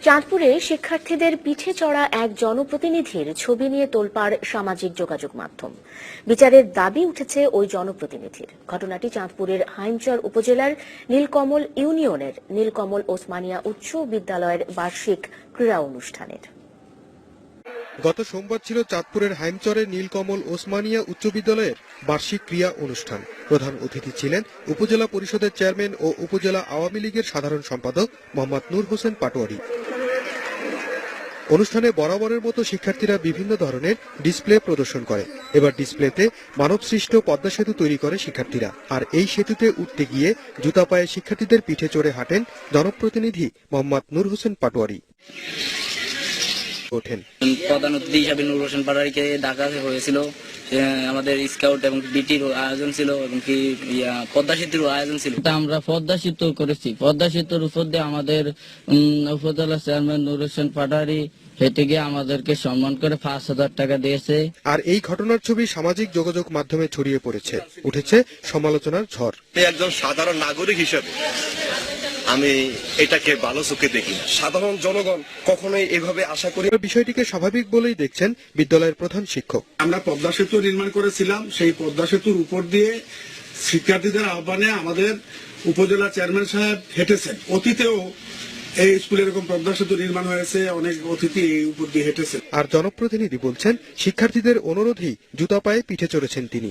চাঁদপুরে শিক্ষার্থীদের পিঠে চড়া এক জনপ্রতিনিধির ছবি নিয়ে তোলপাড় সামাজিক যোগাযোগ মাধ্যম। বিচারের দাবি উঠেছে ওই জনপ্রতিনিধির। ঘটনাটি চাঁদপুরের হাইমচর উপজেলার নীলকমল ইউনিয়নের নীলকমল ওসমানিয়া উচ্চ বিদ্যালয়ের বার্ষিক ক্রীড়া অনুষ্ঠানের। গত সোমবার ছিল চাঁদপুরের হাইমচরের নীলকমল ওসমানিয়া উচ্চ বিদ্যালয়ের বার্ষিক ক্রীড়া অনুষ্ঠান। প্রধান অতিথি ছিলেন উপজেলা পরিষদের চেয়ারম্যান ও উপজেলা আওয়ামী লীগের সাধারণ সম্পাদক মোহাম্মদ নূর হোসেন পাটোয়ারি। অনুষ্ঠানে বরাবরের মতো শিক্ষার্থীরা বিভিন্ন ধরনের ডিসপ্লে প্রদর্শন করে। এবার ডিসপ্লেতে মানবসৃষ্ট পদ্মা সেতু তৈরি করে শিক্ষার্থীরা। আর এই সেতুতে উঠতে গিয়ে জুতা পায়ে শিক্ষার্থীদের পিঠে চড়ে হাঁটেন জনপ্রতিনিধি মোহাম্মদ নূর হোসেন পাটোয়ারি। প্রধান অতিথি হিসাবে নূর হোসেন পাটোয়ারিকে ডাকা হয়েছিল। আমাদের স্কাউট এবং বিটির আয়োজন ছিল এবং কি পদ্মা সেতুর আয়োজন ছিল। আমরা পদ্মা সেতু করেছি। পদ্মা সেতুর উপর দিয়ে আমাদের উপজেলা চেয়ারম্যান নূর হোসেন পাটোয়ারি হেঁটে গিয়ে আমাদেরকে সম্মান করে 5,000 টাকা দিয়েছে। আর এই ঘটনার ছবি সামাজিক যোগাযোগ মাধ্যমে ছড়িয়ে পড়েছে, উঠেছে সমালোচনার ঝড়। একজন সাধারণ নাগরিক হিসেবে আমি এটাকে ভালো চোখে দেখি না। সাধারণ জনগণ কখনোই এভাবে আশা করি। বিষয়টিকে স্বাভাবিক বলেই দেখছেন বিদ্যালয়ের প্রধান শিক্ষক। আমরা পদ্মা সেতু নির্মাণ করেছিলাম, সেই পদ্মা সেতুর উপর দিয়ে শিক্ষার্থীদের আহ্বানে আমাদের উপজেলা চেয়ারম্যান সাহেব হেঁটেছেন। অতীতেও এই স্কুলে এরকম পদ্মা সেতু নির্মাণ হয়েছে, অনেক অতিথি এই উপর দিয়ে হেঁটেছেন। আর জনপ্রতিনিধি বলছেন শিক্ষার্থীদের অনুরোধেই জুতা পায়ে পিঠে চড়েছেন তিনি।